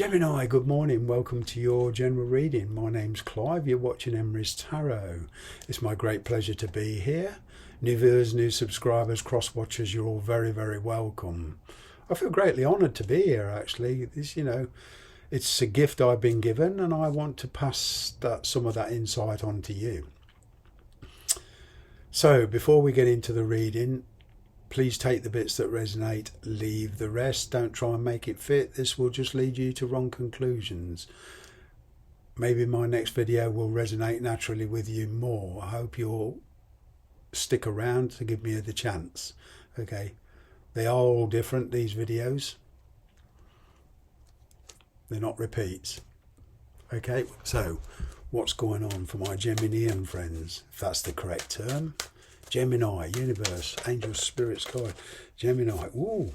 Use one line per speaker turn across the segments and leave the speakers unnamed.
Gemini, good morning. Welcome to your general reading. My name's Clive. You're watching Emery's Tarot. It's my great pleasure to be here. New viewers, new subscribers, cross-watchers, you're all very, very welcome. I feel greatly honoured to be here, actually. It's a gift I've been given, and I want to pass some of that insight on to you. So, before we get into the reading, please take the bits that resonate, leave the rest. Don't try and make it fit. This will just lead you to wrong conclusions. Maybe my next video will resonate naturally with you more. I hope you'll stick around to give me the chance. Okay, they are all different, these videos. They're not repeats. Okay, so what's going on for my Geminian friends, if that's the correct term? Gemini, universe, angels, spirits, God. Gemini, ooh,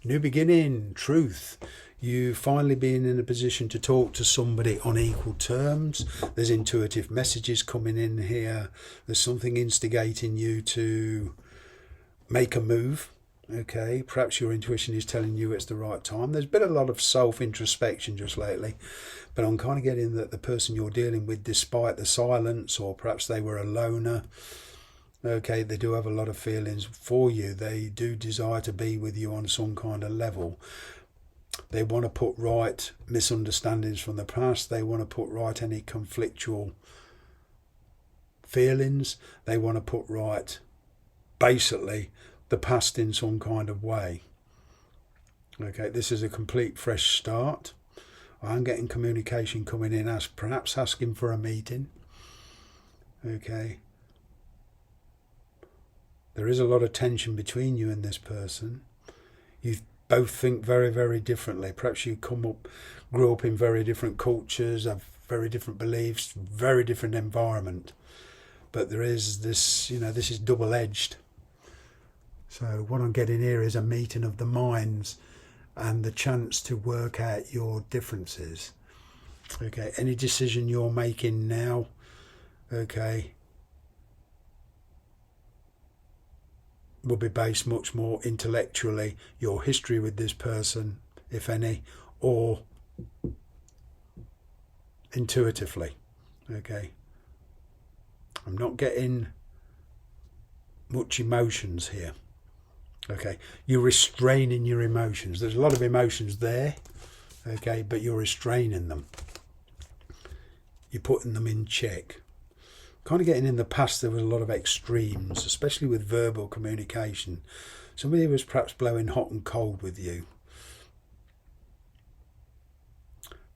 new beginning, truth. You finally being in a position to talk to somebody on equal terms. There's intuitive messages coming in here. There's something instigating you to make a move. Okay, perhaps your intuition is telling you it's the right time. There's been a lot of self-introspection just lately, but I'm kind of getting that the person you're dealing with, despite the silence, or perhaps they were a loner, okay, they do have a lot of feelings for you. They do desire to be with you on some kind of level. They want to put right misunderstandings from the past. They want to put right any conflictual feelings. They want to put right, basically, the past in some kind of way. Okay, this is a complete fresh start. I'm getting communication coming in, as perhaps asking for a meeting. Okay. There is a lot of tension between you and this person. You both think very, very differently. Perhaps you grew up in very different cultures, have very different beliefs, very different environment. But there is this, this is double-edged. So what I'm getting here is a meeting of the minds and the chance to work out your differences. Okay, any decision you're making now, okay, will be based much more intellectually, your history with this person, if any, or intuitively. Okay, I'm not getting much emotions here. Okay, you're restraining your emotions. There's a lot of emotions there, okay, but you're restraining them. You're putting them in check. Kind of getting in the past, there was a lot of extremes, especially with verbal communication. Somebody was perhaps blowing hot and cold with you.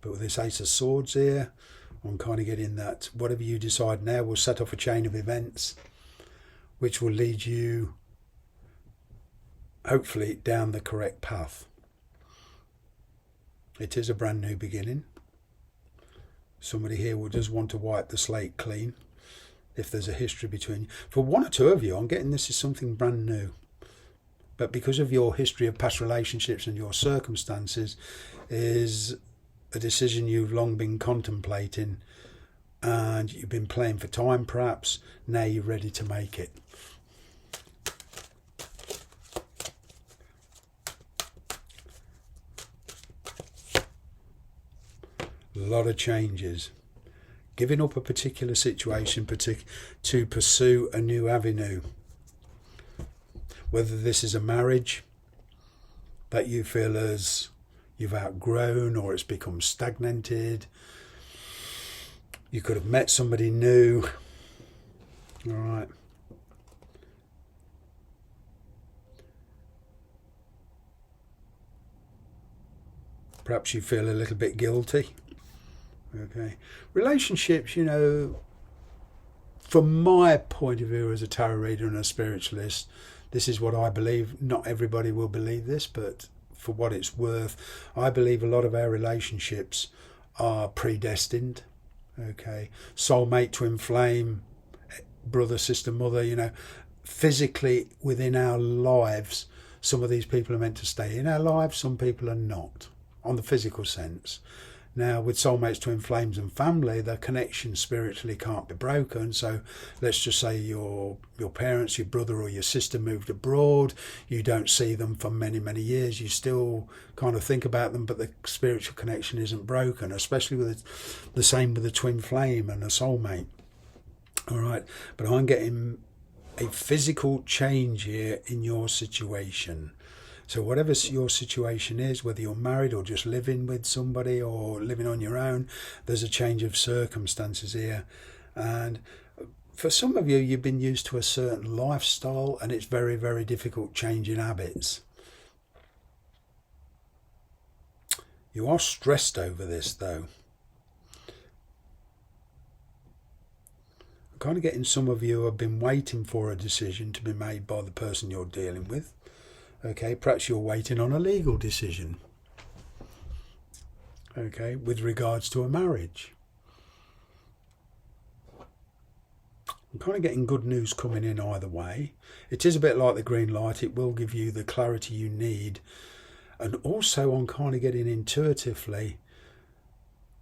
But with this Ace of Swords here, I'm kind of getting that whatever you decide now will set off a chain of events which will lead you, hopefully, down the correct path. It is a brand new beginning. Somebody here will just want to wipe the slate clean. If there's a history between you. For one or two of you, I'm getting this is something brand new. But because of your history of past relationships and your circumstances, is a decision you've long been contemplating and you've been playing for time perhaps. Now you're ready to make it. A lot of changes. Giving up a particular situation to pursue a new avenue. Whether this is a marriage that you feel as you've outgrown or it's become stagnated. You could have met somebody new. All right. Perhaps you feel a little bit guilty. Okay, relationships, from my point of view as a tarot reader and a spiritualist, this is what I believe. Not everybody will believe this, but for what it's worth, I believe a lot of our relationships are predestined. Okay, soulmate, twin flame, brother, sister, mother, physically within our lives, some of these people are meant to stay in our lives, some people are not, on the physical sense. Now, with soulmates, twin flames and family, the connection spiritually can't be broken. So let's just say your parents, your brother or your sister moved abroad. You don't see them for many, many years. You still kind of think about them, but the spiritual connection isn't broken, especially with the same with a twin flame and a soulmate. All right. But I'm getting a physical change here in your situation. So whatever your situation is, whether you're married or just living with somebody or living on your own, there's a change of circumstances here. And for some of you, you've been used to a certain lifestyle and it's very, very difficult changing habits. You are stressed over this though. I'm kind of getting some of you have been waiting for a decision to be made by the person you're dealing with. Okay, perhaps you're waiting on a legal decision, okay, with regards to a marriage. I'm kind of getting good news coming in either way. It is a bit like the green light. It will give you the clarity you need. And also I'm kind of getting intuitively,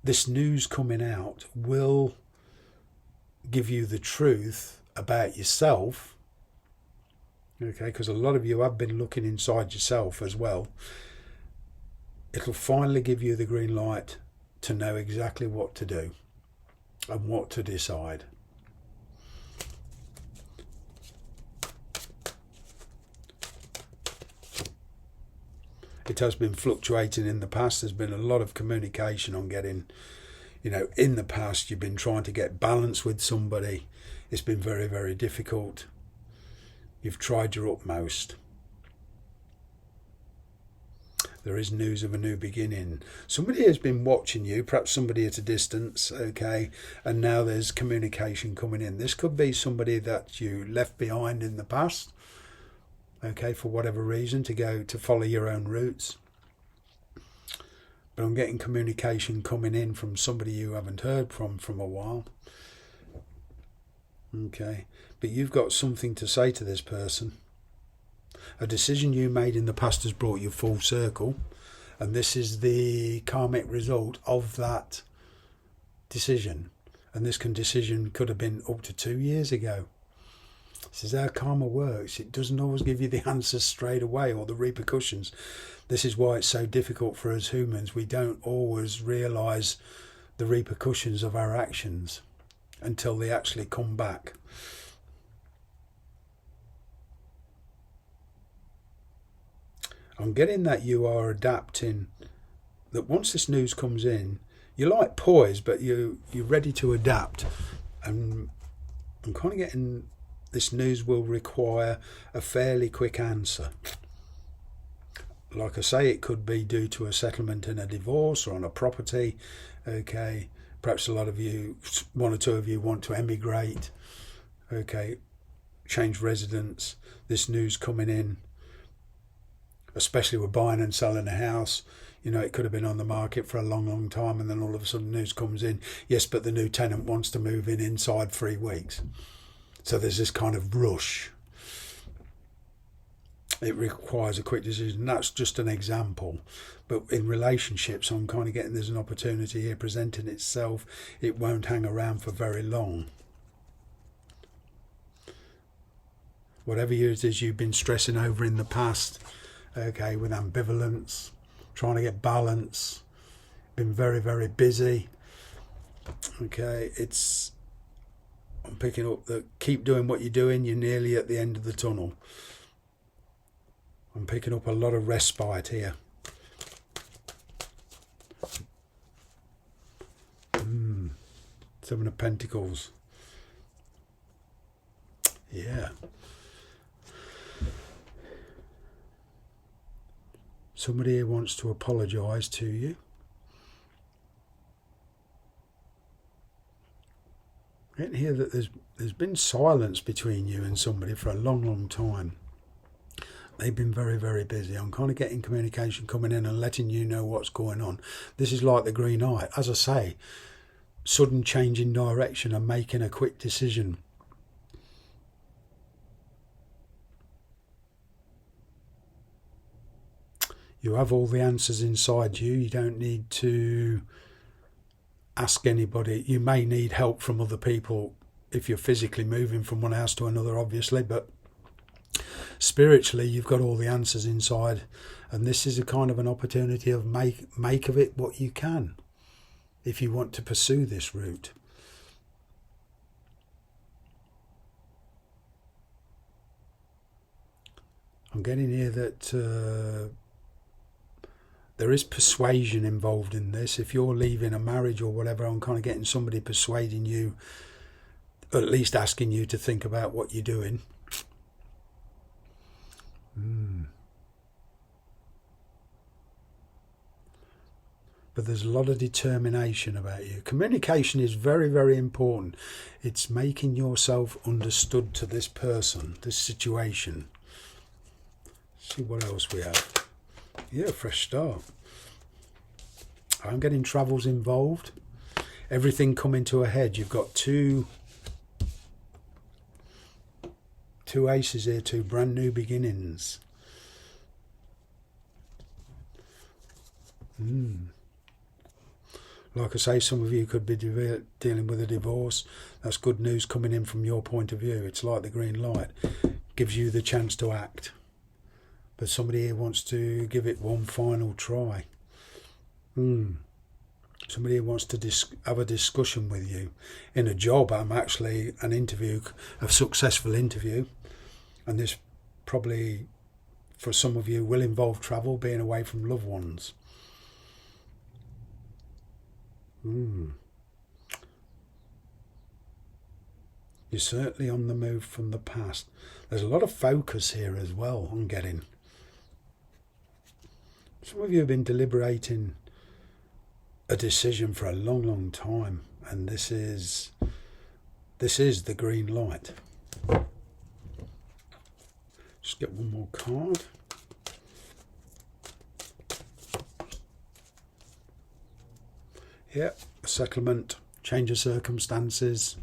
this news coming out will give you the truth about yourself. Okay, because a lot of you have been looking inside yourself as well. It'll finally give you the green light to know exactly what to do and what to decide. It has been fluctuating in the past. There's been a lot of communication on getting, in the past you've been trying to get balance with somebody. It's been very, very difficult. You've tried your utmost. There is news of a new beginning. Somebody has been watching you, perhaps somebody at a distance, okay, and now there's communication coming in. This could be somebody that you left behind in the past, okay, for whatever reason, to follow your own routes. But I'm getting communication coming in from somebody you haven't heard from a while. Okay, but you've got something to say to this person. A decision you made in the past has brought you full circle, and this is the karmic result of that decision. And this decision could have been up to 2 years ago. This is how karma works. It doesn't always give you the answers straight away or the repercussions. This is why it's so difficult for us humans. We don't always realise the repercussions of our actions until they actually come back. I'm getting that you are adapting, that once this news comes in, you're like poised, but you're ready to adapt. And I'm kind of getting this news will require a fairly quick answer. Like I say, it could be due to a settlement in a divorce or on a property. Okay, perhaps a lot of you, one or two of you want to emigrate. Okay, change residence. This news coming in, especially with buying and selling a house. It could have been on the market for a long, long time, and then all of a sudden news comes in. Yes, but the new tenant wants to move in inside 3 weeks. So there's this kind of rush. It requires a quick decision. That's just an example. But in relationships, I'm kind of getting there's an opportunity here presenting itself. It won't hang around for very long. Whatever it is you've been stressing over in the past, okay, with ambivalence, trying to get balance, been very, very busy. Okay, I'm picking up that keep doing what you're doing, you're nearly at the end of the tunnel. I'm picking up a lot of respite here. Seven of Pentacles. Yeah. Somebody here wants to apologise to you. I can hear that there's been silence between you and somebody for a long, long time. They've been very, very busy. I'm kind of getting communication coming in and letting you know what's going on. This is like the green light. As I say, sudden change in direction and making a quick decision. You have all the answers inside you. You don't need to ask anybody. You may need help from other people if you're physically moving from one house to another, obviously, but spiritually you've got all the answers inside, and this is a kind of an opportunity of make of it what you can if you want to pursue this route. I'm getting here that there is persuasion involved in this. If you're leaving a marriage or whatever, I'm kind of getting somebody persuading you, at least asking you to think about what you're doing. But there's a lot of determination about you. Communication is very, very important. It's making yourself understood to this person, this situation. See what else we have. Yeah, fresh start. I'm getting travels involved. Everything coming to a head. You've got two aces here, two brand new beginnings. Like I say, some of you could be dealing with a divorce. That's good news coming in from your point of view. It's like the green light. Gives you the chance to act. But somebody here wants to give it one final try. Somebody here wants to have a discussion with you. In a job, I'm actually an interview, a successful interview. And this probably, for some of you, will involve travel, being away from loved ones. You're certainly on the move from the past. There's a lot of focus here as well, I'm getting. Some of you have been deliberating a decision for a long, long time, and this is the green light. Just get one more card. Yeah, a settlement, change of circumstances.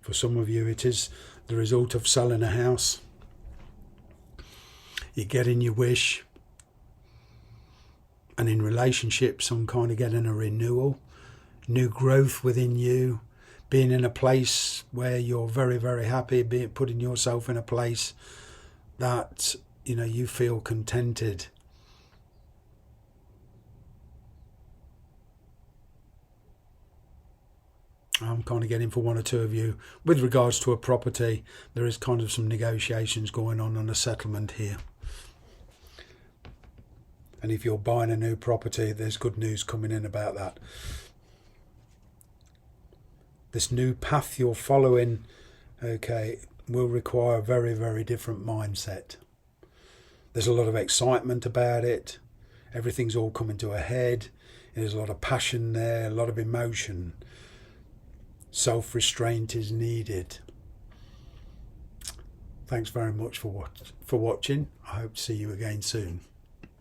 For some of you, it is the result of selling a house. You're getting your wish. And in relationships, I'm kind of getting a renewal, new growth within you, being in a place where you're very, very happy, putting yourself in a place that, you know, you feel contented. I'm kind of getting for one or two of you, with regards to a property, there is kind of some negotiations going on a settlement here. And if you're buying a new property, there's good news coming in about that. This new path you're following, okay, will require a very, very different mindset. There's a lot of excitement about it. Everything's all coming to a head. There's a lot of passion there, a lot of emotion. Self-restraint is needed. Thanks very much for watching. I hope to see you again soon.